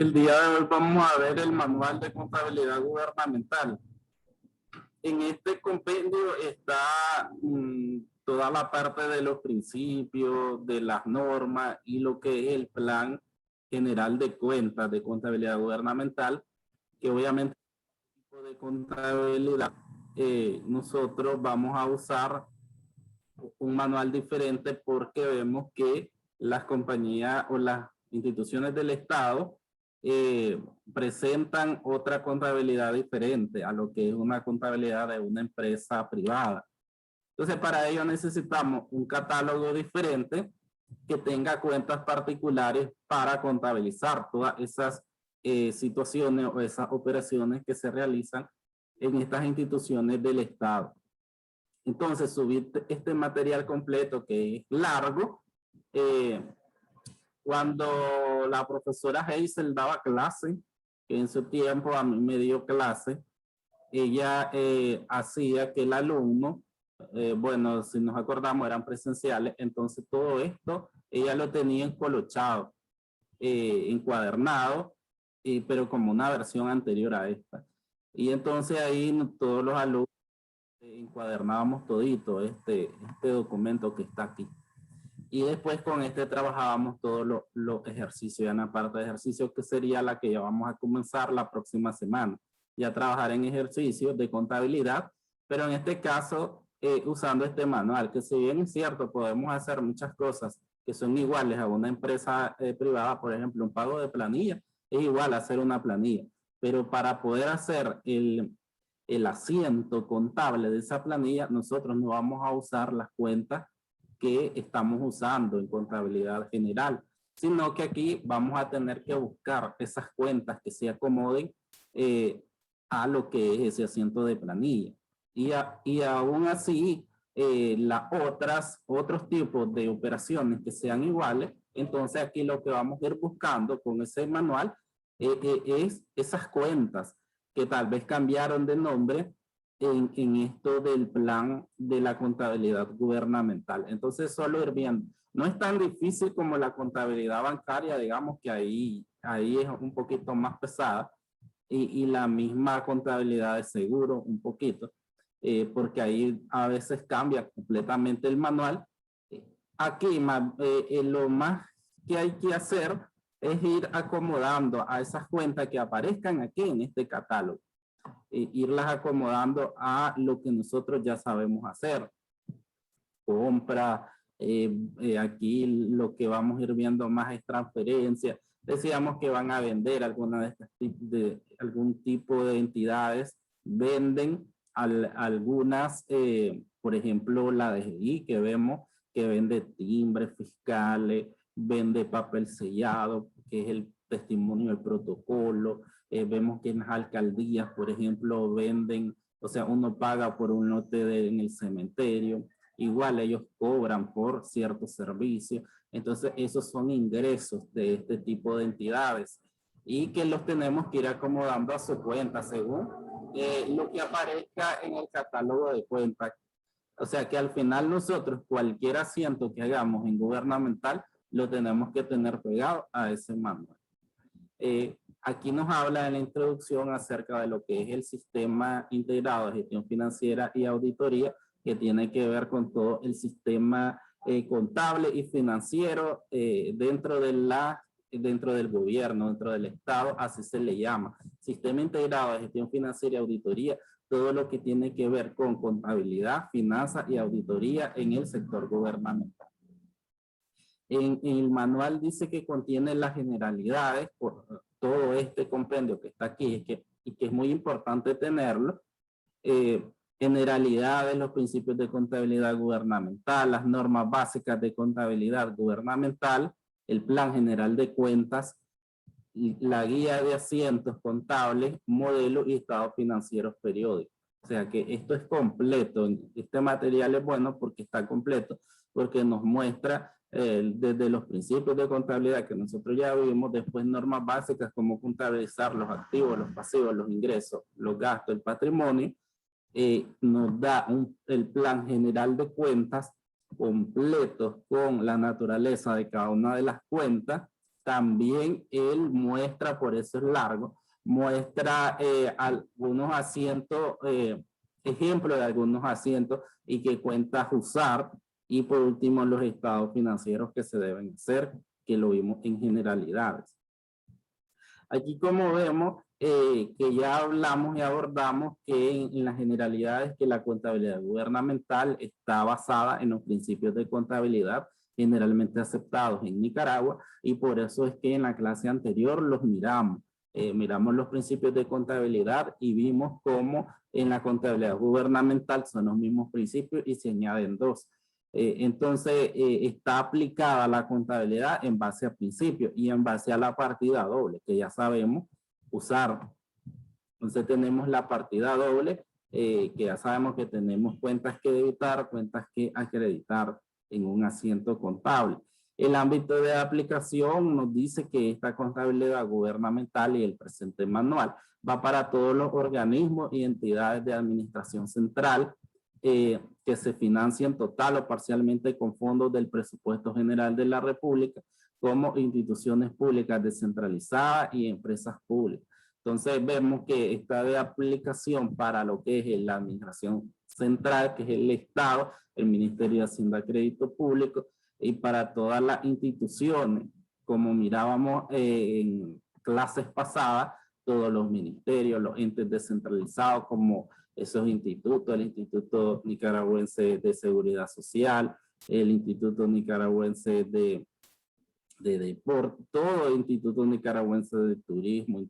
El día de hoy vamos a ver el manual de contabilidad gubernamental. En este compendio está toda la parte de los principios, de las normas y lo que es el plan general de cuentas de contabilidad gubernamental, que obviamente tipo de contabilidad nosotros vamos a usar un manual diferente porque vemos que las compañías o las instituciones del Estado presentan otra contabilidad diferente a lo que es una contabilidad de una empresa privada. Entonces, para ello necesitamos un catálogo diferente que tenga cuentas particulares para contabilizar todas esas situaciones o esas operaciones que se realizan en estas instituciones del Estado. Entonces, subir este material completo que es largo, cuando la profesora Hazel daba clase, que en su tiempo a mí me dio clase, ella hacía que el alumno, bueno, si nos acordamos eran presenciales, entonces todo esto ella lo tenía encolochado, encuadernado, pero como una versión anterior a esta. Y entonces ahí todos los alumnos encuadernábamos todito este documento que está aquí. Y después con este trabajábamos todos los ejercicios, ya en la parte de ejercicios que sería la que ya vamos a comenzar la próxima semana. Ya trabajar en ejercicios de contabilidad, pero en este caso usando este manual, que si bien es cierto, podemos hacer muchas cosas que son iguales a una empresa privada, por ejemplo, un pago de planilla, es igual a hacer una planilla, pero para poder hacer el asiento contable de esa planilla, nosotros no vamos a usar las cuentas que estamos usando en contabilidad general, sino que aquí vamos a tener que buscar esas cuentas que se acomoden a lo que es ese asiento de planilla. Y aún así, otros tipos de operaciones que sean iguales, entonces aquí lo que vamos a ir buscando con ese manual es esas cuentas que tal vez cambiaron de nombre en esto del plan de la contabilidad gubernamental. Entonces, solo ir viendo. No es tan difícil como la contabilidad bancaria, digamos que ahí es un poquito más pesada, y la misma contabilidad de seguro un poquito, porque ahí a veces cambia completamente el manual. Aquí lo más que hay que hacer es ir acomodando a esas cuentas que aparezcan aquí en este catálogo. Irlas acomodando a lo que nosotros ya sabemos hacer. Compra, aquí lo que vamos a ir viendo más es transferencia. Decíamos que van a vender algún tipo de entidades, venden algunas, por ejemplo, la DGI que vemos que vende timbres fiscales, vende papel sellado, que es el testimonio del protocolo. Vemos que en las alcaldías, por ejemplo, venden, o sea, uno paga por un lote en el cementerio, igual ellos cobran por ciertos servicios. Entonces, esos son ingresos de este tipo de entidades y que los tenemos que ir acomodando a su cuenta según lo que aparezca en el catálogo de cuentas. O sea que al final nosotros cualquier asiento que hagamos en gubernamental lo tenemos que tener pegado a ese manual. Aquí nos habla en la introducción acerca de lo que es el sistema integrado de gestión financiera y auditoría, que tiene que ver con todo el sistema contable y financiero dentro del gobierno, dentro del Estado, así se le llama. Sistema integrado de gestión financiera y auditoría, todo lo que tiene que ver con contabilidad, finanzas y auditoría en el sector gubernamental. En el manual dice que contiene las generalidades, por todo este compendio que está aquí, y que es muy importante tenerlo, generalidades, los principios de contabilidad gubernamental, las normas básicas de contabilidad gubernamental, el plan general de cuentas, la guía de asientos contables, modelos y estados financieros periódicos. O sea que esto es completo. Este material es bueno porque está completo, porque nos muestra desde los principios de contabilidad que nosotros ya vimos, después normas básicas como contabilizar los activos, los pasivos, los ingresos, los gastos, el patrimonio. Nos da el plan general de cuentas completos con la naturaleza de cada una de las cuentas, también él muestra, por eso es largo, muestra algunos asientos, ejemplos de algunos asientos y que cuentas usar. Y por último, los estados financieros que se deben hacer, que lo vimos en generalidades. Aquí como vemos que ya hablamos y abordamos que en las generalidades que la contabilidad gubernamental está basada en los principios de contabilidad generalmente aceptados en Nicaragua, y por eso es que en la clase anterior los miramos. Miramos los principios de contabilidad y vimos cómo en la contabilidad gubernamental son los mismos principios y se añaden dos. Entonces, está aplicada la contabilidad en base a principios y en base a la partida doble, que ya sabemos usar. Entonces, tenemos la partida doble, que ya sabemos que tenemos cuentas que debitar, cuentas que acreditar en un asiento contable. El ámbito de aplicación nos dice que esta contabilidad gubernamental y el presente manual va para todos los organismos y entidades de administración central que se financian total o parcialmente con fondos del presupuesto general de la República, como instituciones públicas descentralizadas y empresas públicas. Entonces vemos que está de aplicación para lo que es la administración central, que es el Estado, el Ministerio de Hacienda y Crédito Público, y para todas las instituciones, como mirábamos en clases pasadas, todos los ministerios, los entes descentralizados como esos institutos, el Instituto Nicaragüense de Seguridad Social, el Instituto Nicaragüense de Deporte, todo el Instituto Nicaragüense de Turismo,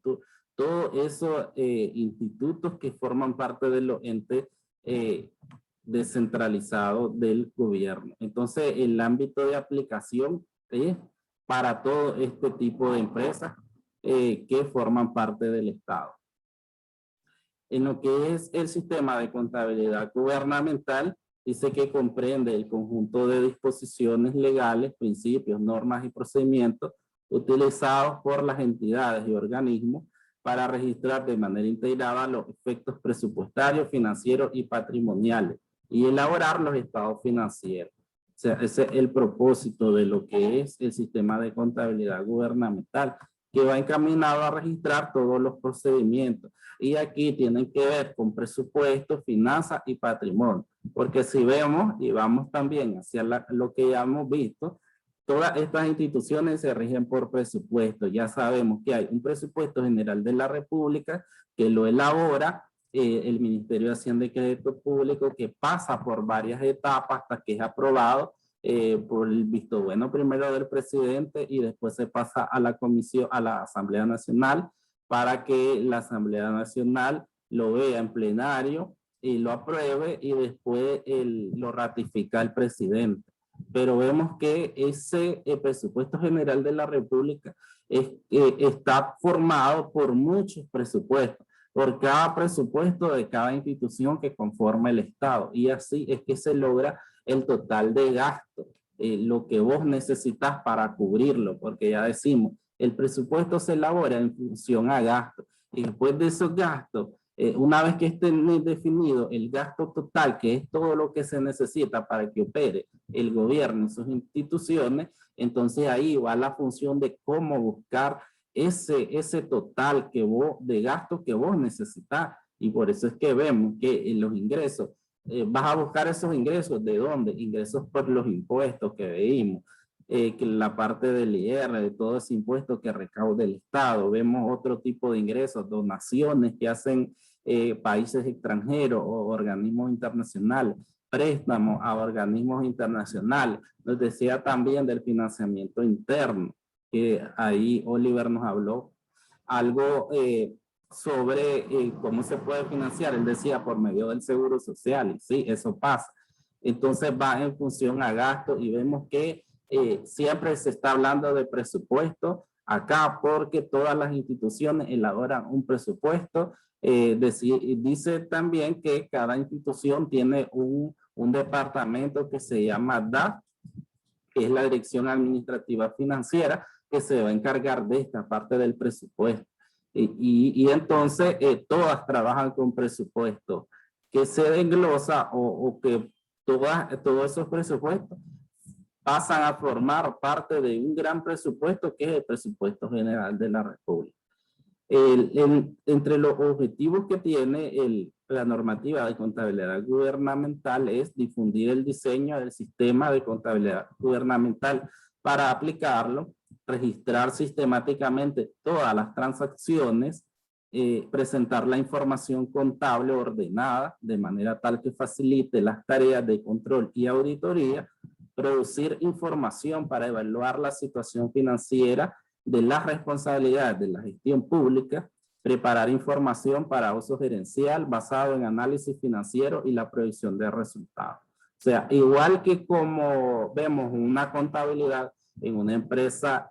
todos esos institutos que forman parte de los entes descentralizados del gobierno. Entonces, el ámbito de aplicación es para todo este tipo de empresas que forman parte del Estado. En lo que es el sistema de contabilidad gubernamental, dice que comprende el conjunto de disposiciones legales, principios, normas y procedimientos utilizados por las entidades y organismos para registrar de manera integrada los efectos presupuestarios, financieros y patrimoniales y elaborar los estados financieros. O sea, ese es el propósito de lo que es el sistema de contabilidad gubernamental, que va encaminado a registrar todos los procedimientos. Y aquí tienen que ver con presupuesto, finanzas y patrimonio. Porque si vemos y vamos también hacia lo que ya hemos visto, todas estas instituciones se rigen por presupuesto. Ya sabemos que hay un presupuesto general de la República que lo elabora el Ministerio de Hacienda y Crédito Público, que pasa por varias etapas hasta que es aprobado por el visto bueno primero del presidente y después se pasa a la comisión, a la Asamblea Nacional, para que la Asamblea Nacional lo vea en plenario y lo apruebe y después lo ratifica el presidente. Pero vemos que ese presupuesto general de la República está formado por muchos presupuestos, por cada presupuesto de cada institución que conforma el Estado, y así es que se logra el total de gasto, lo que vos necesitas para cubrirlo, porque ya decimos, el presupuesto se elabora en función a gastos, y después de esos gastos, una vez que esté definido el gasto total, que es todo lo que se necesita para que opere el gobierno y sus instituciones, entonces ahí va la función de cómo buscar ese total de gasto que vos necesitas. Y por eso es que vemos que en los ingresos, vas a buscar esos ingresos, ¿de dónde? Ingresos por los impuestos que veímos, que la parte del IR, de todo ese impuesto que recauda el Estado. Vemos otro tipo de ingresos, donaciones que hacen países extranjeros o organismos internacionales, préstamos a organismos internacionales. Nos decía también del financiamiento interno, que ahí Oliver nos habló algo sobre cómo se puede financiar. Él decía por medio del seguro social, y sí, eso pasa. Entonces va en función a gasto y vemos que siempre se está hablando de presupuesto acá porque todas las instituciones elaboran un presupuesto. Dice también que cada institución tiene un departamento que se llama DAF, que es la Dirección Administrativa Financiera, que se va a encargar de esta parte del presupuesto. Y entonces todas trabajan con presupuesto que se desglosa o que todos esos presupuestos pasan a formar parte de un gran presupuesto que es el presupuesto general de la República. Entre los objetivos que tiene la normativa de contabilidad gubernamental es difundir el diseño del sistema de contabilidad gubernamental para aplicarlo, registrar sistemáticamente todas las transacciones, presentar la información contable ordenada de manera tal que facilite las tareas de control y auditoría, producir información para evaluar la situación financiera de las responsabilidades de la gestión pública, preparar información para uso gerencial basado en análisis financiero y la proyección de resultados. O sea, igual que como vemos una contabilidad en una empresa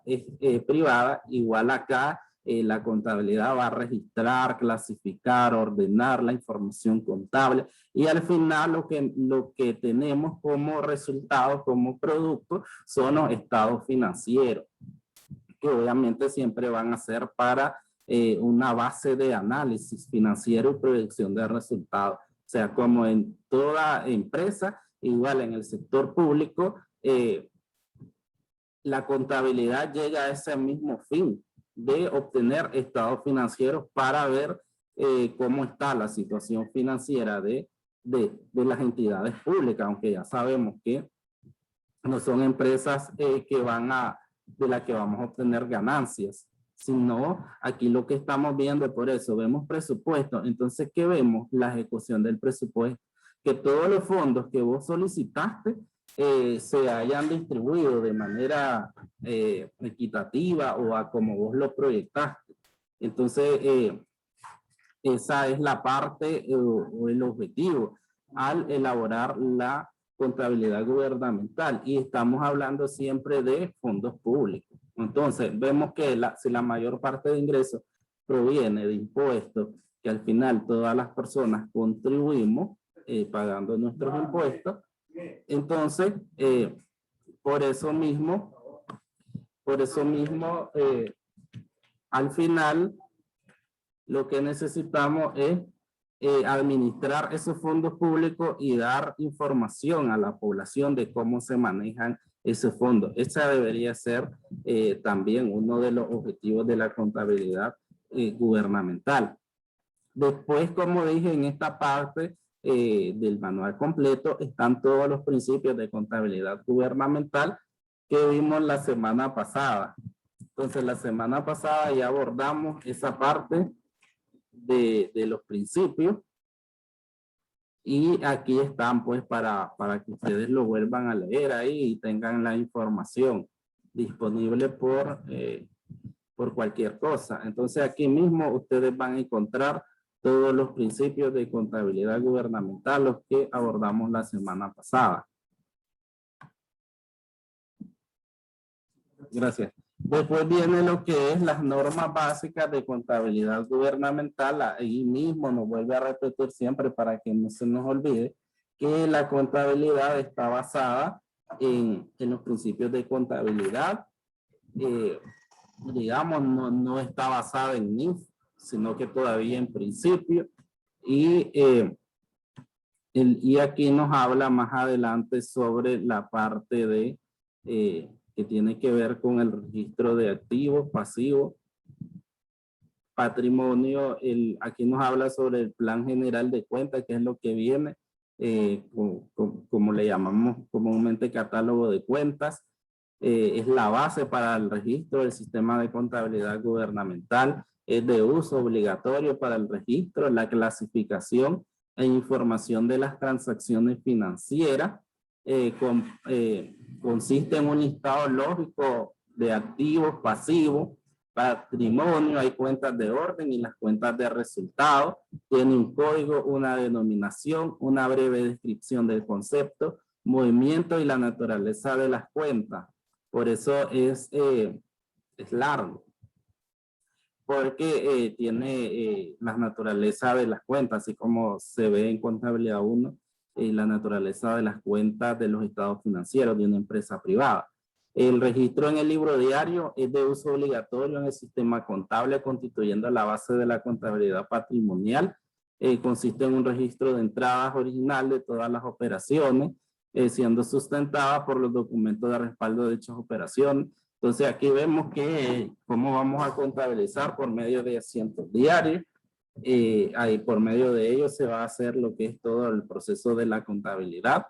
privada, igual acá la contabilidad va a registrar, clasificar, ordenar la información contable y al final lo que tenemos como resultado, como producto, son los estados financieros, que obviamente siempre van a ser para una base de análisis financiero y proyección de resultados. O sea, como en toda empresa, igual en el sector público, la contabilidad llega a ese mismo fin de obtener estados financieros para ver cómo está la situación financiera de las entidades públicas, aunque ya sabemos que no son empresas de las que vamos a obtener ganancias, sino aquí lo que estamos viendo, por eso vemos presupuesto. Entonces, ¿qué vemos? La ejecución del presupuesto, que todos los fondos que vos solicitaste se hayan distribuido de manera equitativa o a como vos lo proyectaste. Entonces, esa es la parte o el objetivo al elaborar la contabilidad gubernamental, y estamos hablando siempre de fondos públicos. Entonces, vemos que si la mayor parte de ingresos proviene de impuestos, que al final todas las personas contribuimos pagando nuestros impuestos, entonces, por eso mismo, al final, lo que necesitamos es administrar esos fondos públicos y dar información a la población de cómo se manejan esos fondos. Ese debería ser también uno de los objetivos de la contabilidad gubernamental. Después, como dije, en esta parte del manual completo están todos los principios de contabilidad gubernamental que vimos la semana pasada. Entonces, la semana pasada ya abordamos esa parte de los principios y aquí están pues para que ustedes lo vuelvan a leer ahí y tengan la información disponible por cualquier cosa. Entonces, aquí mismo ustedes van a encontrar todos los principios de contabilidad gubernamental, los que abordamos la semana pasada. Gracias. Después viene lo que es las normas básicas de contabilidad gubernamental. Ahí mismo nos vuelve a repetir siempre para que no se nos olvide que la contabilidad está basada en los principios de contabilidad. Digamos, no está basada en NIF, sino que todavía en principio. Y aquí nos habla más adelante sobre la parte de que tiene que ver con el registro de activos, pasivos, patrimonio. Aquí nos habla sobre el plan general de cuentas, que es lo que viene, como le llamamos comúnmente catálogo de cuentas. Es la base para el registro del sistema de contabilidad gubernamental. Es de uso obligatorio para el registro, la clasificación e información de las transacciones financieras. Consiste en un listado lógico de activos, pasivos, patrimonio, hay cuentas de orden y las cuentas de resultados. Tiene un código, una denominación, una breve descripción del concepto, movimiento y la naturaleza de las cuentas. Por eso es largo, porque tiene la naturaleza de las cuentas, así como se ve en contabilidad 1, la naturaleza de las cuentas de los estados financieros de una empresa privada. El registro en el libro diario es de uso obligatorio en el sistema contable, constituyendo la base de la contabilidad patrimonial. Consiste en un registro de entradas original de todas las operaciones, siendo sustentada por los documentos de respaldo de dichas operaciones. Entonces aquí vemos que cómo vamos a contabilizar por medio de asientos diarios. Ahí por medio de ellos se va a hacer lo que es todo el proceso de la contabilidad.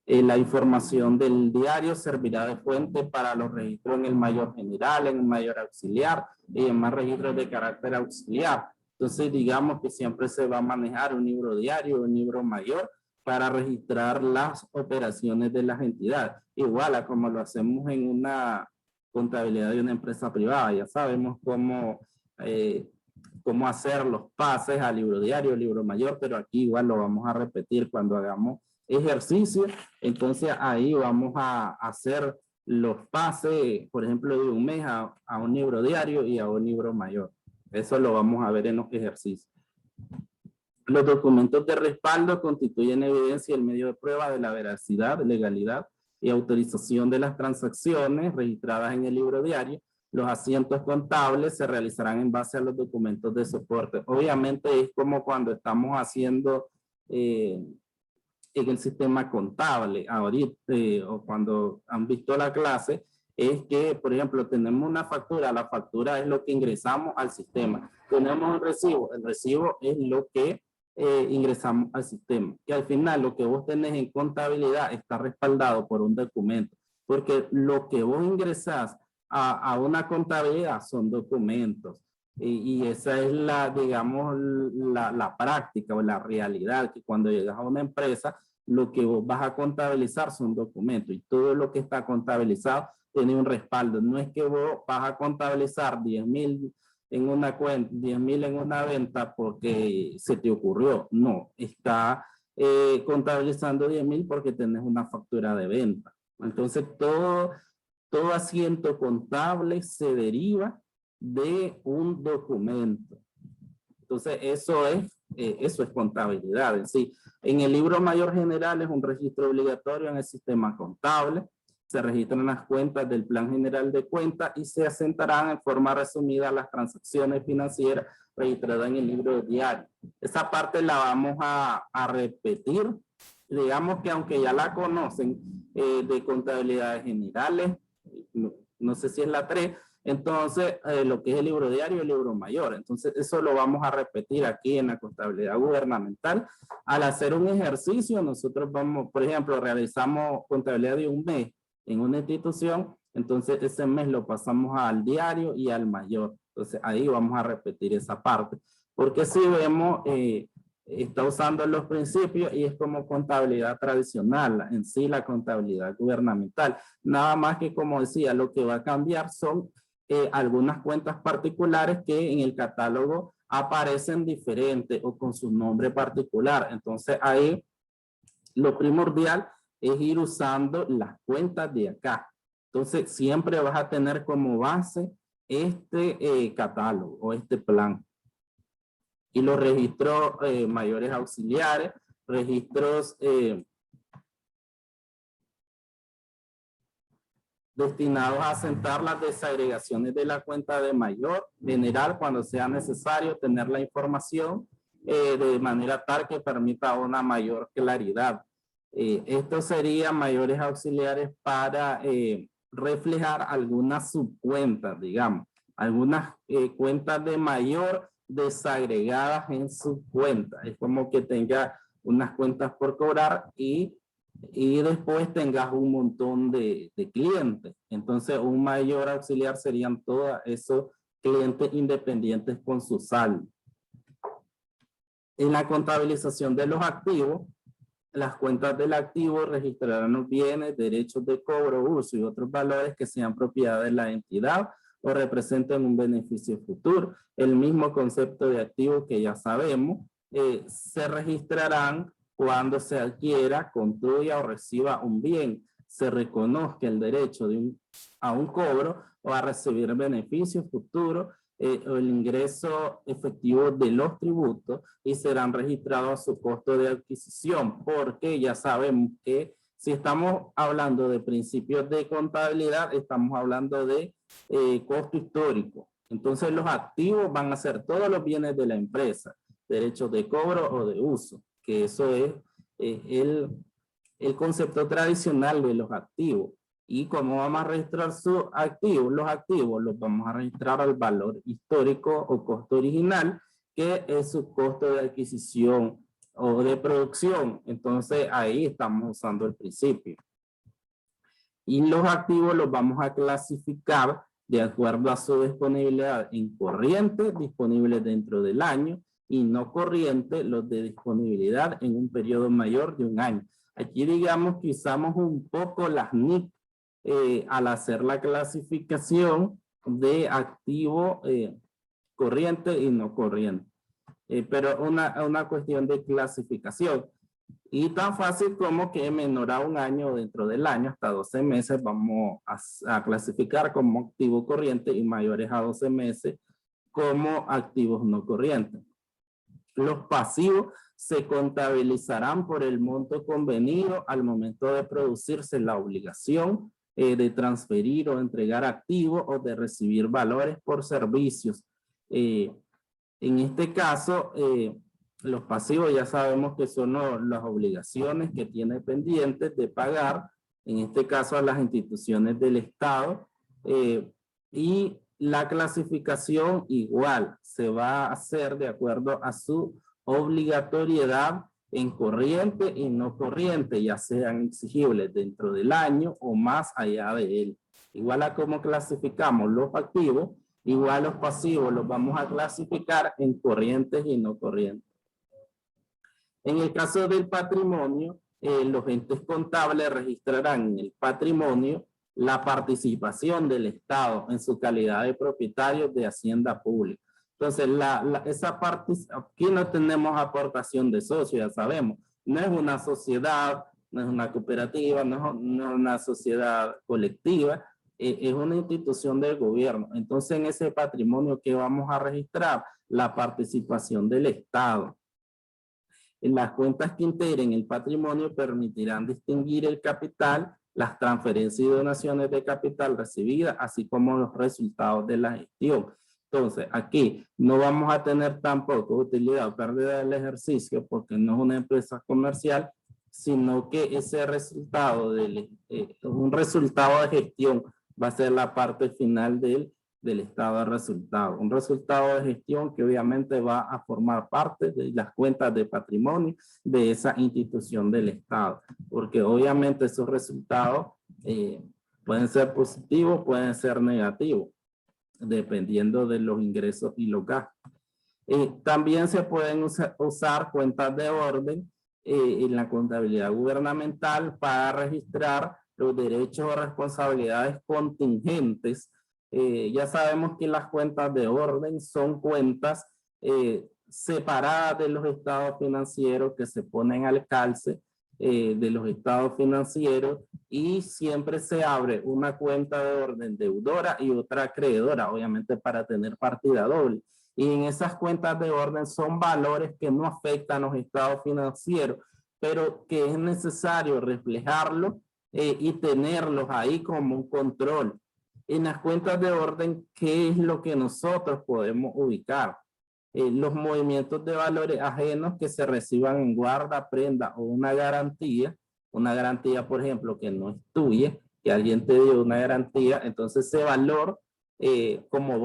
La información del diario servirá de fuente para los registros en el mayor general, en el mayor auxiliar y en más registros de carácter auxiliar. Entonces digamos que siempre se va a manejar un libro diario, un libro mayor para registrar las operaciones de las entidades. Igual a como lo hacemos en una contabilidad de una empresa privada, ya sabemos cómo hacer los pases a libro diario, libro mayor, pero aquí igual lo vamos a repetir cuando hagamos ejercicio. Entonces ahí vamos a hacer los pases, por ejemplo, de un mes a un libro diario y a un libro mayor. Eso lo vamos a ver en los ejercicios. Los documentos de respaldo constituyen evidencia y el medio de prueba de la veracidad, legalidad y autorización de las transacciones registradas en el libro diario. Los asientos contables se realizarán en base a los documentos de soporte. Obviamente es como cuando estamos haciendo en el sistema contable ahorita o cuando han visto la clase, es que, por ejemplo, tenemos una factura. La factura es lo que ingresamos al sistema. Tenemos un recibo. El recibo es lo que ingresamos al sistema. Y al final lo que vos tenés en contabilidad está respaldado por un documento. Porque lo que vos ingresás a una contabilidad son documentos. Y esa es la, digamos, la práctica o la realidad, que cuando llegas a una empresa, lo que vos vas a contabilizar son documentos y todo lo que está contabilizado tiene un respaldo. No es que vos vas a contabilizar 10,000 en una cuenta, 10,000 en una venta porque se te ocurrió. No, está contabilizando 10,000 porque tenés una factura de venta. Entonces todo asiento contable se deriva de un documento. Entonces eso es contabilidad en sí. En el libro mayor general es un registro obligatorio en el sistema contable. Se registran las cuentas del plan general de cuentas y se asentarán en forma resumida las transacciones financieras registradas en el libro diario. Esa parte la vamos a repetir. Digamos que aunque ya la conocen de contabilidades generales, no sé si es la 3, entonces lo que es el libro diario y el libro mayor. Entonces eso lo vamos a repetir aquí en la contabilidad gubernamental. Al hacer un ejercicio, nosotros vamos, por ejemplo, realizamos contabilidad de un mes en una institución, entonces ese mes lo pasamos al diario y al mayor. Entonces ahí vamos a repetir esa parte. Porque si vemos, está usando los principios y es como contabilidad tradicional, en sí la contabilidad gubernamental. Nada más que, como decía, lo que va a cambiar son algunas cuentas particulares que en el catálogo aparecen diferentes o con su nombre particular. Entonces ahí lo primordial es ir usando las cuentas de acá. Entonces siempre vas a tener como base este catálogo o este plan. Y los registros mayores auxiliares, registros destinados a asentar las desagregaciones de la cuenta de mayor general cuando sea necesario tener la información de manera tal que permita una mayor claridad. Esto sería mayores auxiliares para reflejar algunas subcuentas, digamos, algunas cuentas de mayor desagregadas en subcuentas. Es como que tenga unas cuentas por cobrar y después tengas un montón de clientes. Entonces un mayor auxiliar serían todos esos clientes independientes con su saldo. En la contabilización de los activos, las cuentas del activo registrarán los bienes, derechos de cobro, uso y otros valores que sean propiedad de la entidad o representen un beneficio futuro. El mismo concepto de activo que ya sabemos, se registrarán cuando se adquiera, construya o reciba un bien, se reconozca el derecho a un cobro o a recibir beneficios futuros o el ingreso efectivo de los tributos y serán registrados a su costo de adquisición, porque ya sabemos que si estamos hablando de principios de contabilidad, estamos hablando de costo histórico. Entonces los activos van a ser todos los bienes de la empresa, derechos de cobro o de uso, que eso es el concepto tradicional de los activos. ¿Y cómo vamos a registrar sus activos? Los activos los vamos a registrar al valor histórico o costo original, que es su costo de adquisición o de producción. Entonces ahí estamos usando el principio. Y los activos los vamos a clasificar de acuerdo a su disponibilidad en corriente, disponibles dentro del año, y no corriente, los de disponibilidad en un periodo mayor de un año. Aquí digamos que usamos un poco las NIC al hacer la clasificación de activo corriente y no corriente. Pero una cuestión de clasificación. Y tan fácil como que menor a un año dentro del año, hasta 12 meses, vamos a clasificar como activo corriente y mayores a 12 meses como activos no corrientes. Los pasivos se contabilizarán por el monto convenido al momento de producirse la obligación de transferir o entregar activos o de recibir valores por servicios. En este caso, los pasivos ya sabemos que son las obligaciones que tiene pendientes de pagar, en este caso a las instituciones del Estado, y la clasificación igual se va a hacer de acuerdo a su obligatoriedad en corriente y no corriente, ya sean exigibles dentro del año o más allá de él. Igual a cómo clasificamos los activos, igual los pasivos los vamos a clasificar en corrientes y no corrientes. En el caso del patrimonio, los entes contables registrarán en el patrimonio la participación del Estado en su calidad de propietario de hacienda pública. Entonces, esa parte, aquí no tenemos aportación de socios, ya sabemos. No es una sociedad, no es una cooperativa, no es una sociedad colectiva, es una institución del gobierno. Entonces, en ese patrimonio que vamos a registrar, la participación del Estado. En las cuentas que integren el patrimonio permitirán distinguir el capital, las transferencias y donaciones de capital recibidas, así como los resultados de la gestión. Entonces, aquí no vamos a tener tampoco utilidad o pérdida del ejercicio porque no es una empresa comercial, sino que ese resultado, un resultado de gestión va a ser la parte final del estado de resultado. Un resultado de gestión que obviamente va a formar parte de las cuentas de patrimonio de esa institución del Estado. Porque obviamente esos resultados pueden ser positivos, pueden ser negativos, dependiendo de los ingresos y los gastos. También se pueden usar cuentas de orden en la contabilidad gubernamental para registrar los derechos o responsabilidades contingentes. Ya sabemos que las cuentas de orden son cuentas separadas de los estados financieros que se ponen al calce de los estados financieros y siempre se abre una cuenta de orden deudora y otra acreedora, obviamente para tener partida doble. Y en esas cuentas de orden son valores que no afectan a los estados financieros, pero que es necesario reflejarlos y tenerlos ahí como un control. En las cuentas de orden, ¿qué es lo que nosotros podemos ubicar? Los movimientos de valores ajenos que se reciban en guarda, prenda o una garantía, por ejemplo, que no es tuya, que alguien te dio una garantía, entonces ese valor, como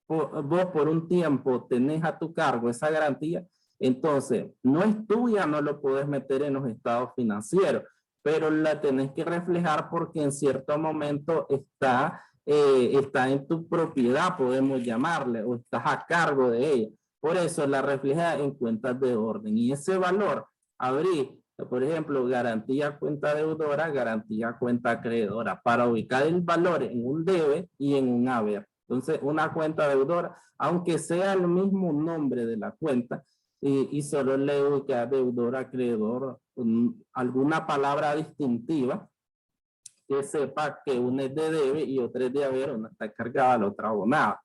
vos por un tiempo tenés a tu cargo esa garantía, entonces no es tuya, no lo puedes meter en los estados financieros, pero la tenés que reflejar porque en cierto momento está en tu propiedad, podemos llamarle, o estás a cargo de ella. Por eso la refleja en cuentas de orden. Y ese valor, abrí, por ejemplo, garantía cuenta deudora, garantía cuenta acreedora, para ubicar el valor en un debe y en un haber. Entonces, una cuenta deudora, aunque sea el mismo nombre de la cuenta, y solo le ubica deudor, acreedor, alguna palabra distintiva, que sepa que una es de debe y otra es de haber, una está cargada, la otra abonada.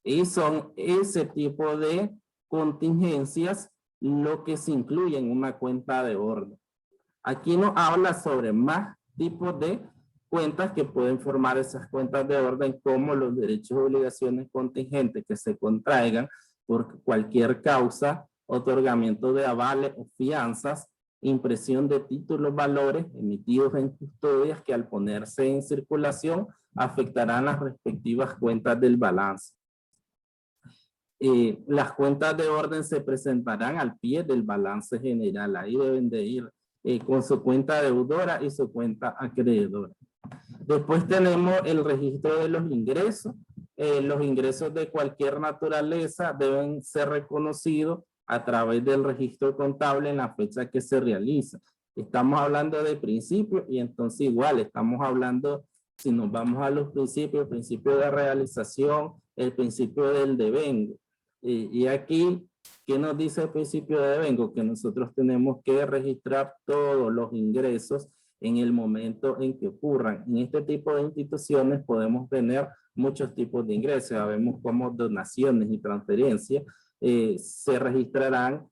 Y son ese tipo de contingencias lo que se incluye en una cuenta de orden. Aquí nos habla sobre más tipos de cuentas que pueden formar esas cuentas de orden, como los derechos y obligaciones contingentes que se contraigan por cualquier causa, otorgamiento de avales o fianzas, impresión de títulos valores emitidos en custodias que al ponerse en circulación afectarán las respectivas cuentas del balance. Las cuentas de orden se presentarán al pie del balance general. Ahí deben de ir con su cuenta deudora y su cuenta acreedora. Después tenemos el registro de los ingresos. Los ingresos de cualquier naturaleza deben ser reconocidos a través del registro contable en la fecha que se realiza. Estamos hablando de principios y entonces igual estamos hablando, si nos vamos a los principios, el principio de realización, el principio del devengo. Y aquí, ¿qué nos dice el principio de devengo? Que nosotros tenemos que registrar todos los ingresos en el momento en que ocurran. En este tipo de instituciones podemos tener muchos tipos de ingresos. Sabemos como donaciones y transferencias se registrarán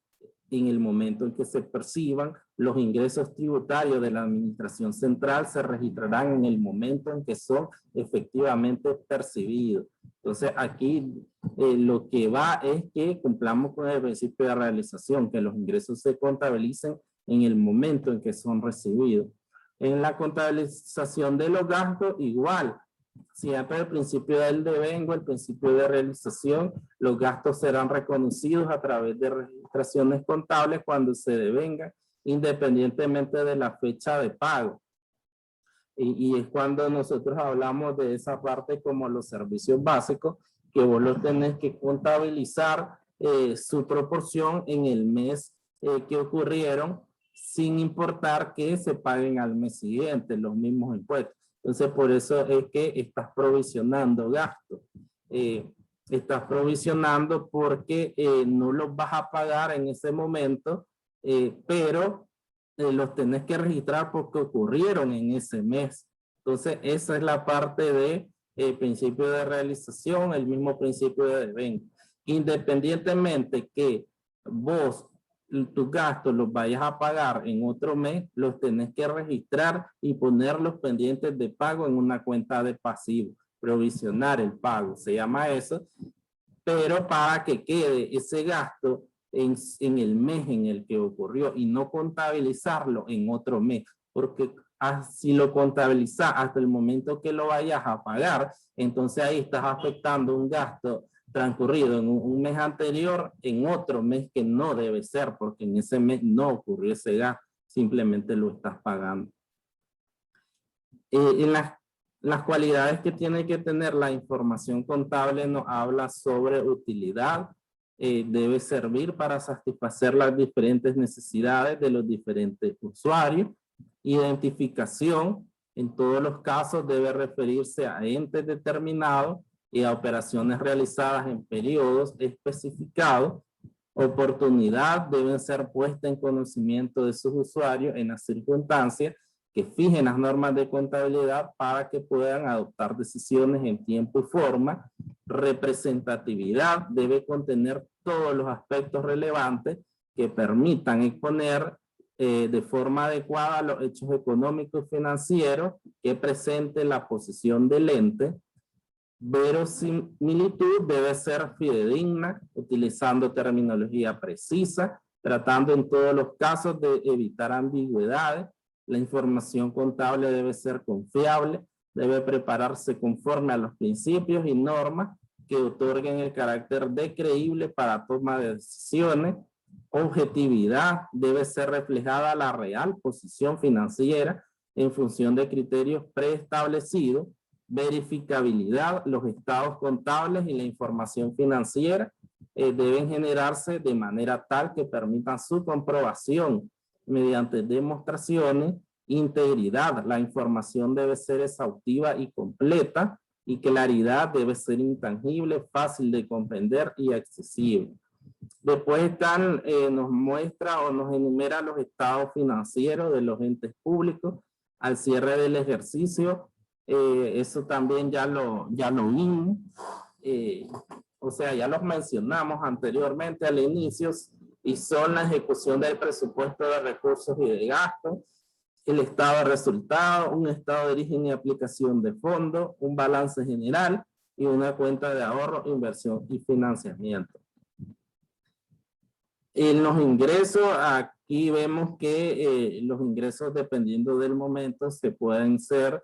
en el momento en que se perciban. Los ingresos tributarios de la administración central se registrarán en el momento en que son efectivamente percibidos. Entonces aquí lo que va es que cumplamos con el principio de realización, que los ingresos se contabilicen en el momento en que son recibidos. En la contabilización de los gastos, igual. Siempre el principio del devengo, el principio de realización, los gastos serán reconocidos a través de registraciones contables cuando se devengan, independientemente de la fecha de pago. Y es cuando nosotros hablamos de esa parte como los servicios básicos, que vos los tenés que contabilizar su proporción en el mes que ocurrieron, sin importar que se paguen al mes siguiente los mismos impuestos. Entonces, por eso es que estás provisionando gastos. Estás provisionando porque no los vas a pagar en ese momento, pero los tenés que registrar porque ocurrieron en ese mes. Entonces, esa es la parte de principio de realización, el mismo principio de devengo. Independientemente que vos tus gastos los vayas a pagar en otro mes, los tenés que registrar y ponerlos pendientes de pago en una cuenta de pasivo, provisionar el pago, se llama eso, pero para que quede ese gasto en el mes en el que ocurrió y no contabilizarlo en otro mes, porque si lo contabilizas hasta el momento que lo vayas a pagar, entonces ahí estás afectando un gasto transcurrido en un mes anterior, en otro mes que no debe ser, porque en ese mes no ocurrió ese gasto, simplemente lo estás pagando. En las cualidades que tiene que tener la información contable nos habla sobre utilidad, debe servir para satisfacer las diferentes necesidades de los diferentes usuarios, identificación, en todos los casos debe referirse a entes determinados y a operaciones realizadas en periodos especificados. Oportunidad deben ser puestas en conocimiento de sus usuarios en las circunstancias que fijen las normas de contabilidad para que puedan adoptar decisiones en tiempo y forma. Representatividad debe contener todos los aspectos relevantes que permitan exponer de forma adecuada los hechos económicos y financieros que presente la posición del ente. Verosimilitud debe ser fidedigna, utilizando terminología precisa, tratando en todos los casos de evitar ambigüedades. La información contable debe ser confiable, debe prepararse conforme a los principios y normas que otorguen el carácter de creíble para toma de decisiones. Objetividad debe ser reflejada la real posición financiera en función de criterios preestablecidos. Verificabilidad, los estados contables y la información financiera deben generarse de manera tal que permitan su comprobación mediante demostraciones. Integridad, la información debe ser exhaustiva y completa, y claridad debe ser intangible, fácil de comprender y accesible. Después nos muestra o nos enumera los estados financieros de los entes públicos al cierre del ejercicio. Eso también ya lo vimos, o sea, ya los mencionamos anteriormente al inicio, y son la ejecución del presupuesto de recursos y de gastos, el estado de resultados, un estado de origen y aplicación de fondos, un balance general y una cuenta de ahorro, inversión y financiamiento. En los ingresos, aquí vemos que los ingresos, dependiendo del momento, pueden ser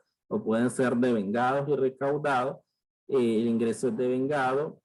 devengados y recaudados. El ingreso es devengado,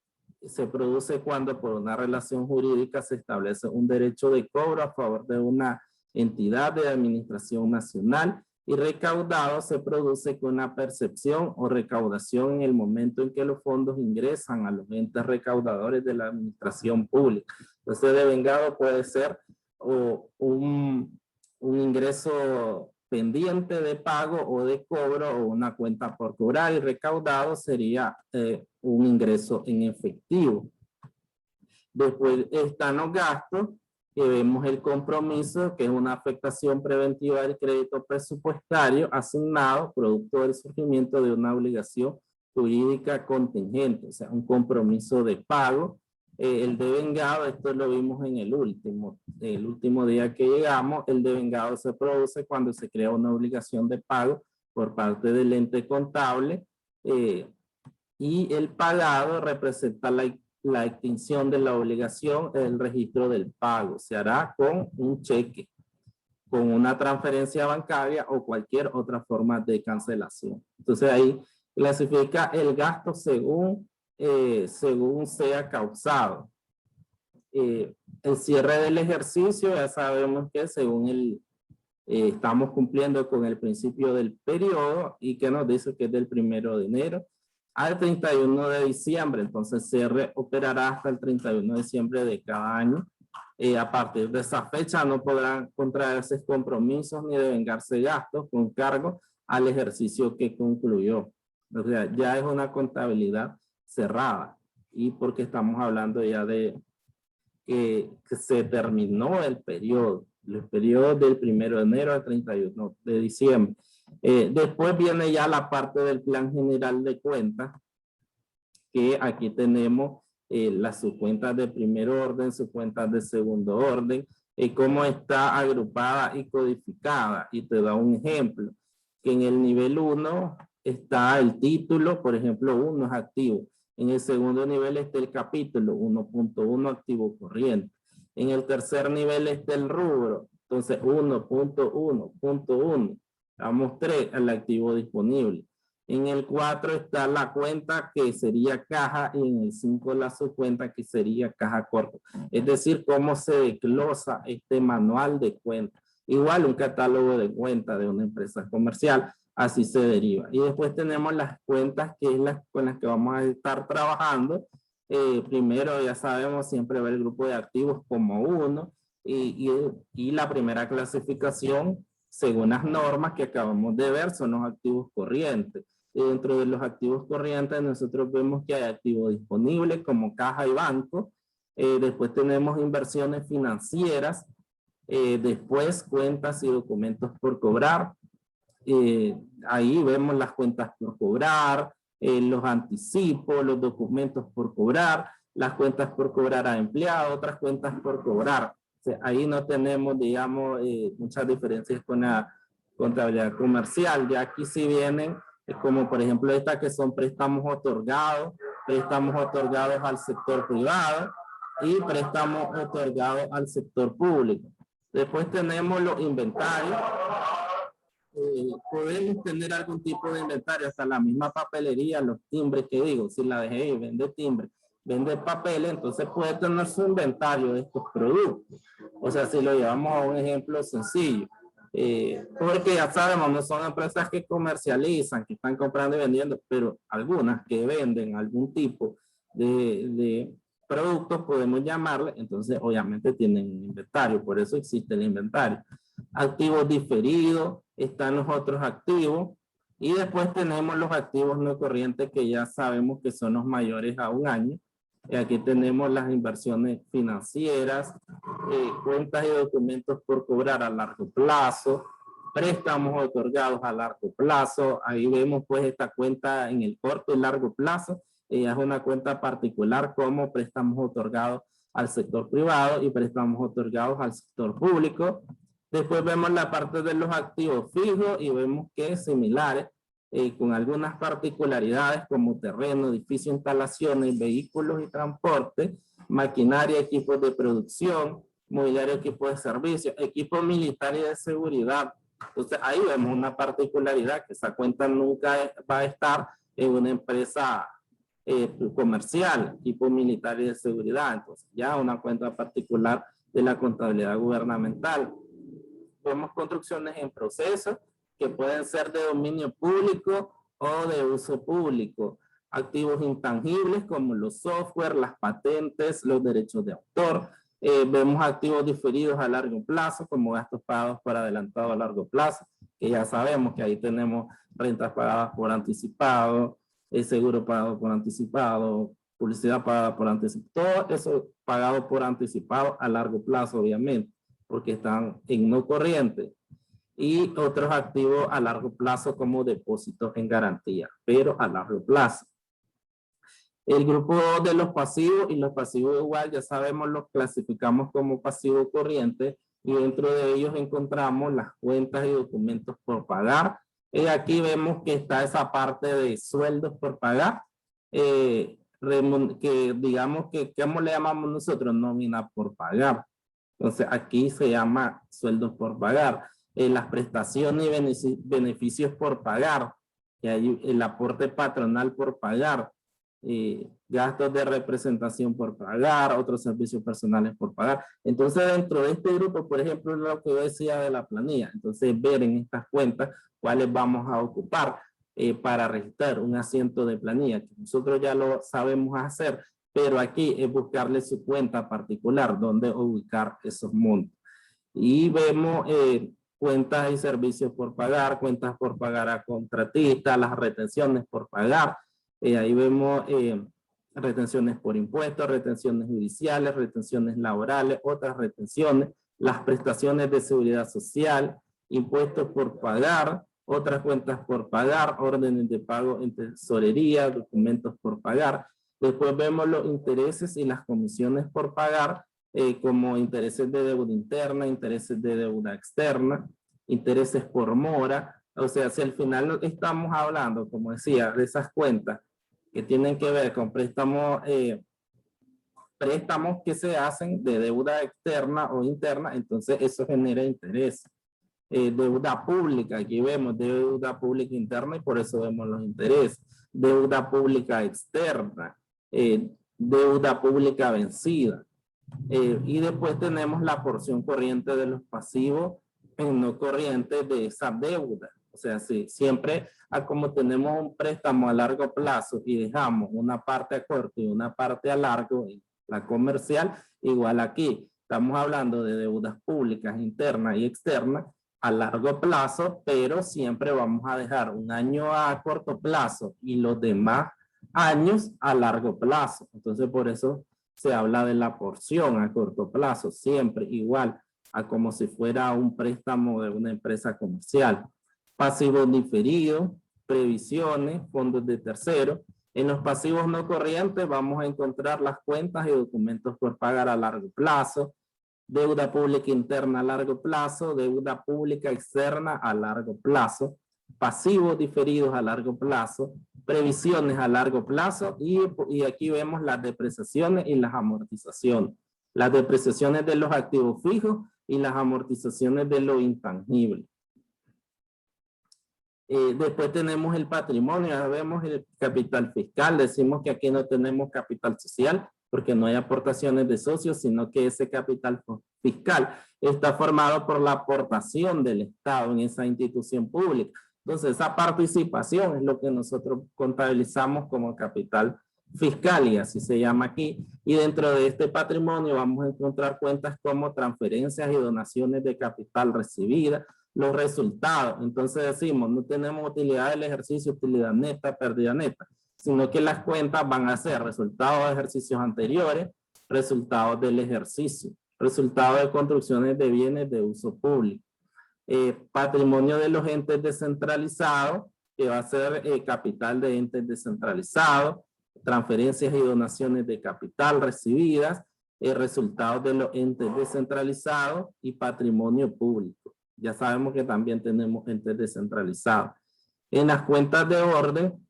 se produce cuando por una relación jurídica se establece un derecho de cobro a favor de una entidad de administración nacional, y recaudado se produce con una percepción o recaudación en el momento en que los fondos ingresan a los entes recaudadores de la administración pública. Entonces, devengado puede ser un ingreso pendiente de pago o de cobro, o una cuenta por cobrar, y recaudado sería un ingreso en efectivo. Después están los gastos, que vemos el compromiso, que es una afectación preventiva del crédito presupuestario asignado producto del surgimiento de una obligación jurídica contingente, o sea, un compromiso de pago. El devengado, esto lo vimos en el último día que llegamos. El devengado se produce cuando se crea una obligación de pago por parte del ente contable, y el pagado representa la extinción de la obligación, el registro del pago. Se hará con un cheque, con una transferencia bancaria o cualquier otra forma de cancelación. Entonces ahí clasifica el gasto según sea causado. El cierre del ejercicio, ya sabemos que según estamos cumpliendo con el principio del periodo, y que nos dice que es del 1 de enero al 31 de diciembre. Entonces cierre operará hasta el 31 de diciembre de cada año. A partir de esa fecha no podrán contraerse compromisos ni devengarse gastos con cargo al ejercicio que concluyó. O sea, ya es una contabilidad cerrada, y porque estamos hablando ya de que se terminó el periodo del 1 de enero al 31 de diciembre. Después viene ya la parte del plan general de cuentas, que aquí tenemos las subcuentas de primer orden, subcuentas de segundo orden, cómo está agrupada y codificada. Y te da un ejemplo, que en el nivel 1 está el título, por ejemplo, 1 es activo. En el segundo nivel está el capítulo 1.1 activo corriente. En el tercer nivel está el rubro. Entonces 1.1.1. Damos 3 al activo disponible. En el 4 está la cuenta, que sería caja, y en el 5 la subcuenta, que sería caja corta. Es decir, cómo se desglosa este manual de cuentas. Igual un catálogo de cuentas de una empresa comercial, así se deriva. Y después tenemos las cuentas, que es con las que vamos a estar trabajando. Primero, ya sabemos, siempre ver el grupo de activos como 1, y la primera clasificación, según las normas que acabamos de ver, son los activos corrientes. Y dentro de los activos corrientes nosotros vemos que hay activos disponibles como caja y banco. Después tenemos inversiones financieras. Después cuentas y documentos por cobrar. Ahí vemos las cuentas por cobrar, los anticipos, los documentos por cobrar, las cuentas por cobrar a empleado, otras cuentas por cobrar. O sea, ahí no tenemos, digamos, muchas diferencias con la contabilidad comercial. Ya aquí sí vienen, como por ejemplo esta, que son préstamos otorgados al sector privado y préstamos otorgados al sector público. Después tenemos los inventarios. Podemos tener algún tipo de inventario, hasta la misma papelería, los timbres que digo, si la dejé y vende timbre, vende papel, entonces puede tener su inventario de estos productos. O sea, si lo llevamos a un ejemplo sencillo, porque ya sabemos, no son empresas que comercializan, que están comprando y vendiendo, pero algunas que venden algún tipo de productos, podemos llamarle, entonces obviamente tienen un inventario, por eso existe el inventario. Activos diferidos, están los otros activos, y después tenemos los activos no corrientes, que ya sabemos que son los mayores a un año. Aquí tenemos las inversiones financieras, cuentas y documentos por cobrar a largo plazo, préstamos otorgados a largo plazo. Ahí vemos pues esta cuenta en el corto y largo plazo. Es una cuenta particular como préstamos otorgados al sector privado y préstamos otorgados al sector público. Después vemos la parte de los activos fijos y vemos que es similares, con algunas particularidades como terreno, edificio, instalaciones, vehículos y transporte, maquinaria, equipos de producción, mobiliario, equipo de servicio, equipo militar y de seguridad. Entonces ahí vemos una particularidad, que esa cuenta nunca va a estar en una empresa comercial, equipo militar y de seguridad. Entonces ya una cuenta particular de la contabilidad gubernamental. Vemos construcciones en proceso que pueden ser de dominio público o de uso público. Activos intangibles como los software, las patentes, los derechos de autor. Vemos activos diferidos a largo plazo como gastos pagados por adelantado a largo plazo, que ya sabemos que ahí tenemos rentas pagadas por anticipado, seguro pagado por anticipado, publicidad pagada por anticipado, todo eso pagado por anticipado a largo plazo, obviamente, porque están en no corriente, y otros activos a largo plazo como depósitos en garantía, pero a largo plazo. El grupo de los pasivos, y los pasivos igual ya sabemos, los clasificamos como pasivo corriente, y dentro de ellos encontramos las cuentas y documentos por pagar. Y aquí vemos que está esa parte de sueldos por pagar, que digamos que, ¿cómo le llamamos nosotros? Nómina por pagar. Entonces aquí se llama sueldos por pagar. Las prestaciones y beneficios por pagar, que hay el aporte patronal por pagar, gastos de representación por pagar, otros servicios personales por pagar. Entonces dentro de este grupo, por ejemplo, lo que yo decía de la planilla, entonces ver en estas cuentas cuáles vamos a ocupar para registrar un asiento de planilla, que nosotros ya lo sabemos hacer, pero aquí es buscarle su cuenta particular donde ubicar esos montos. Y vemos cuentas y servicios por pagar, cuentas por pagar a contratistas, las retenciones por pagar. Ahí vemos retenciones por impuestos, retenciones judiciales, retenciones laborales, otras retenciones, las prestaciones de seguridad social, impuestos por pagar, otras cuentas por pagar, órdenes de pago en tesorería, documentos por pagar. Después vemos los intereses y las comisiones por pagar, como intereses de deuda interna, intereses de deuda externa, intereses por mora. O sea, si al final estamos hablando, como decía, de esas cuentas que tienen que ver con préstamos que se hacen de deuda externa o interna, entonces eso genera interés. Deuda pública, aquí vemos deuda pública interna y por eso vemos los intereses. Deuda pública externa, deuda pública vencida. Y después tenemos la porción corriente de los pasivos en no corriente de esa deuda. O sea, si siempre como tenemos un préstamo a largo plazo y dejamos una parte a corto y una parte a largo, la comercial, igual aquí estamos hablando de deudas públicas internas y externas a largo plazo, pero siempre vamos a dejar un año a corto plazo y los demás años a largo plazo. Entonces por eso se habla de la porción a corto plazo, siempre igual a como si fuera un préstamo de una empresa comercial. Pasivos diferidos, previsiones, fondos de terceros. En los pasivos no corrientes vamos a encontrar las cuentas y documentos por pagar a largo plazo, deuda pública interna a largo plazo, deuda pública externa a largo plazo, pasivos diferidos a largo plazo, previsiones a largo plazo y aquí vemos las depreciaciones y las amortizaciones. Las depreciaciones de los activos fijos y las amortizaciones de lo intangible. Después tenemos el patrimonio, ya vemos el capital fiscal, decimos que aquí no tenemos capital social porque no hay aportaciones de socios, sino que ese capital fiscal está formado por la aportación del Estado en esa institución pública. Entonces esa participación es lo que nosotros contabilizamos como capital fiscal y así se llama aquí. Y dentro de este patrimonio vamos a encontrar cuentas como transferencias y donaciones de capital recibida, los resultados. Entonces decimos, no tenemos utilidad del ejercicio, utilidad neta, pérdida neta, sino que las cuentas van a ser resultados de ejercicios anteriores, resultados del ejercicio, resultados de construcciones de bienes de uso público, patrimonio de los entes descentralizados, que va a ser capital de entes descentralizados, transferencias y donaciones de capital recibidas, resultados de los entes descentralizados y patrimonio público. Ya sabemos que también tenemos entes descentralizados. En las cuentas de orden,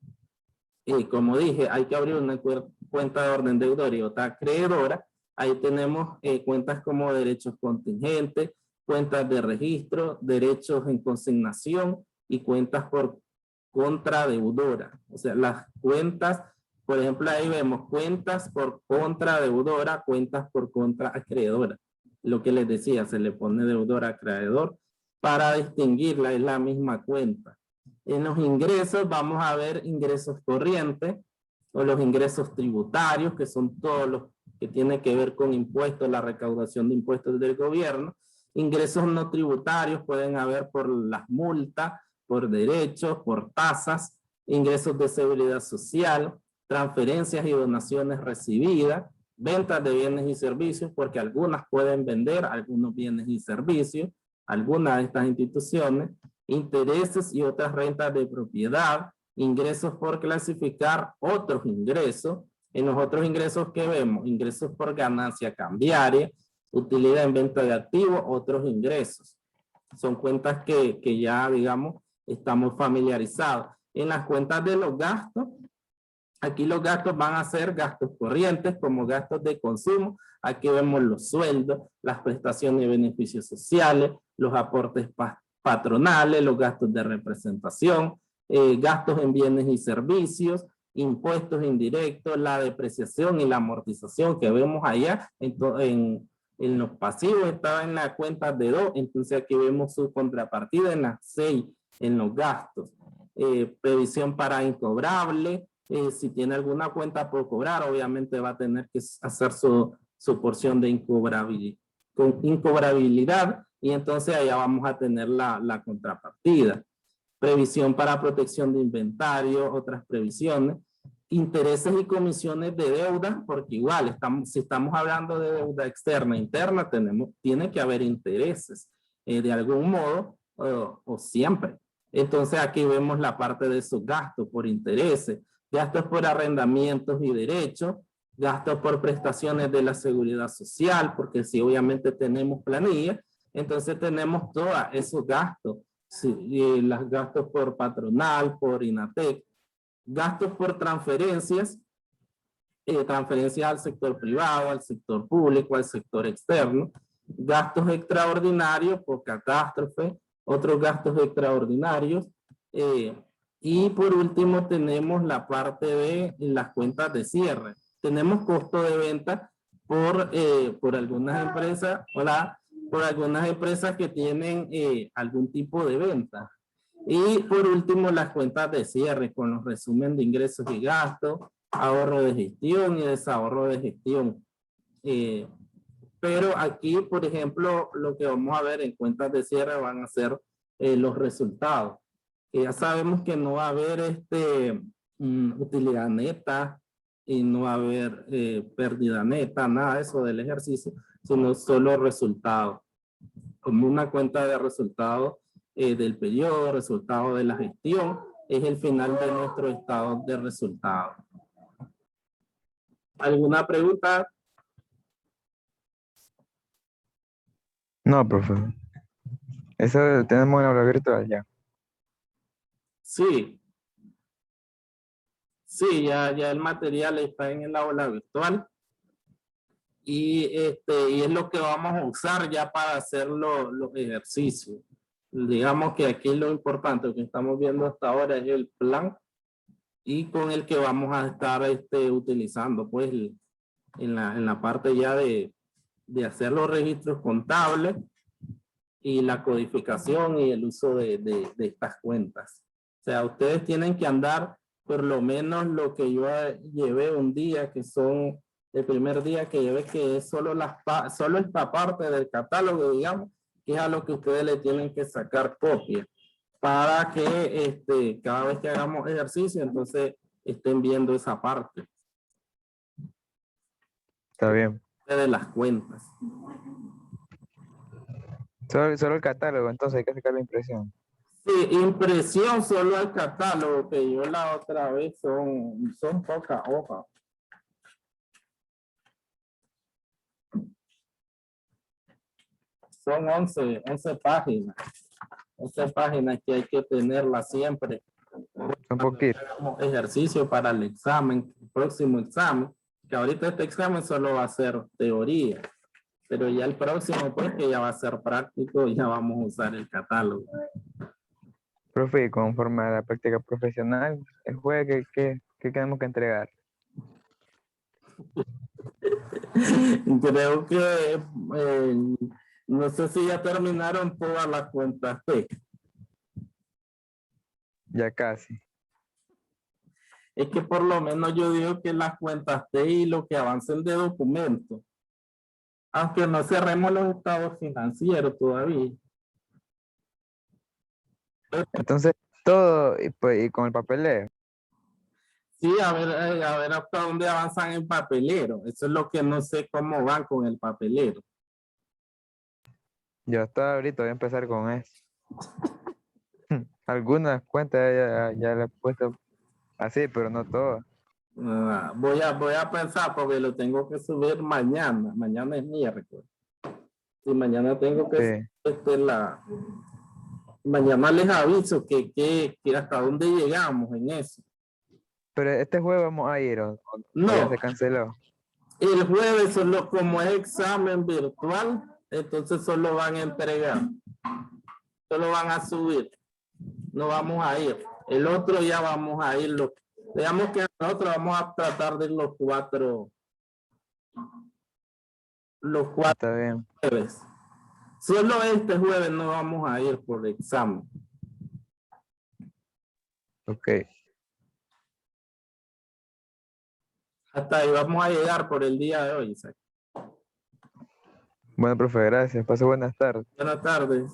como dije, hay que abrir una cuenta de orden deudor y otra acreedora. Ahí tenemos cuentas como derechos contingentes, cuentas de registro, derechos en consignación y cuentas por contradeudora. O sea, las cuentas, por ejemplo, ahí vemos cuentas por contradeudora, cuentas por contraacreedora. Lo que les decía, se le pone deudor a acreedor para distinguirla, es la misma cuenta. En los ingresos vamos a ver ingresos corrientes o los ingresos tributarios, que son todos los que tienen que ver con impuestos, la recaudación de impuestos del gobierno. Ingresos no tributarios pueden haber por las multas, por derechos, por tasas, ingresos de seguridad social, transferencias y donaciones recibidas, ventas de bienes y servicios, porque algunas pueden vender algunos bienes y servicios, algunas de estas instituciones, intereses y otras rentas de propiedad, ingresos por clasificar, otros ingresos. En los otros ingresos que vemos, ingresos por ganancia cambiaria, utilidad en venta de activos, otros ingresos. Son cuentas que ya, digamos, estamos familiarizados. En las cuentas de los gastos, aquí los gastos van a ser gastos corrientes como gastos de consumo. Aquí vemos los sueldos, las prestaciones y beneficios sociales, los aportes patronales, los gastos de representación, gastos en bienes y servicios, impuestos indirectos, la depreciación y la amortización que vemos allá en los pasivos estaba en la cuenta de 2, entonces aquí vemos su contrapartida en las 6 en los gastos. Previsión para incobrable, si tiene alguna cuenta por cobrar, obviamente va a tener que hacer su porción de incobrabilidad y entonces allá vamos a tener la contrapartida. Previsión para protección de inventario, otras previsiones, intereses y comisiones de deuda, porque igual si estamos hablando de deuda externa e interna, tiene que haber intereses de algún modo o siempre. Entonces aquí vemos la parte de sus gastos por intereses, gastos por arrendamientos y derechos, gastos por prestaciones de la seguridad social, porque si obviamente tenemos planilla, entonces tenemos todos esos gastos, los gastos por patronal, por INATEC, gastos por transferencias, transferencias al sector privado, al sector público, al sector externo, gastos extraordinarios por catástrofe, otros gastos extraordinarios, y por último tenemos la parte de las cuentas de cierre. Tenemos costo de venta por algunas empresas, por algunas empresas que tienen algún tipo de venta. Y por último, las cuentas de cierre con los resumen de ingresos y gastos, ahorro de gestión y desahorro de gestión. Pero aquí, por ejemplo, lo que vamos a ver en cuentas de cierre van a ser los resultados. Ya sabemos que no va a haber utilidad neta y no va a haber pérdida neta, nada de eso del ejercicio, sino solo resultados. Como una cuenta de resultados del periodo, resultado de la gestión, es el final de nuestro estado de resultados. ¿Alguna pregunta? No, profe. Eso tenemos en aula virtual ya. Sí. Sí, ya el material está en el aula virtual. Y es lo que vamos a usar ya para hacer los ejercicios. Digamos que aquí lo importante que estamos viendo hasta ahora es el plan y con el que vamos a estar utilizando pues en la parte ya de hacer los registros contables y la codificación y el uso de estas cuentas. O sea, ustedes tienen que andar por lo menos lo que yo llevé un día, que son el primer día que llevé, que es solo esta parte del catálogo, digamos, que es a lo que ustedes le tienen que sacar copia para que cada vez que hagamos ejercicio, entonces estén viendo esa parte. Está bien. De las cuentas. Solo el catálogo, entonces hay que sacar la impresión. Sí, impresión solo el catálogo, que yo la otra vez son pocas hojas. Son 11 páginas. 11 páginas que hay que tenerlas siempre. Un poquito. Ejercicio para el examen, el próximo examen. Que ahorita este examen solo va a ser teoría, pero ya el próximo, pues, que ya va a ser práctico, ya vamos a usar el catálogo. Profe, y conforme a la práctica profesional, el jueves, ¿qué tenemos que entregar? Creo que, no sé si ya terminaron todas las cuentas T. Ya casi. Es que por lo menos yo digo que las cuentas T y lo que avancen de documentos, aunque no cerremos los estados financieros todavía. Entonces, todo, y, pues, y con el papeleo. Sí, a ver hasta dónde avanzan en papelero. Eso es lo que no sé cómo van con el papelero. Yo hasta ahorita voy a empezar con eso. Algunas cuentas ya las he puesto así, pero no todas. Voy a pensar porque lo tengo que subir mañana. Mañana es miércoles. Y mañana tengo que Sí. subir mañana les aviso que hasta dónde llegamos en eso. Pero este jueves vamos a ir, o ya No, se canceló. el jueves solo como es examen virtual, entonces solo van a entregar, solo van a subir, no vamos a ir. El otro ya vamos a ir, digamos que nosotros vamos a tratar de ir los cuatro Está bien. jueves. Solo este jueves no vamos a ir por examen. Ok. Hasta ahí vamos a llegar por el día de hoy, Isaac. Bueno, profe, gracias. Pase buenas tardes. Buenas tardes.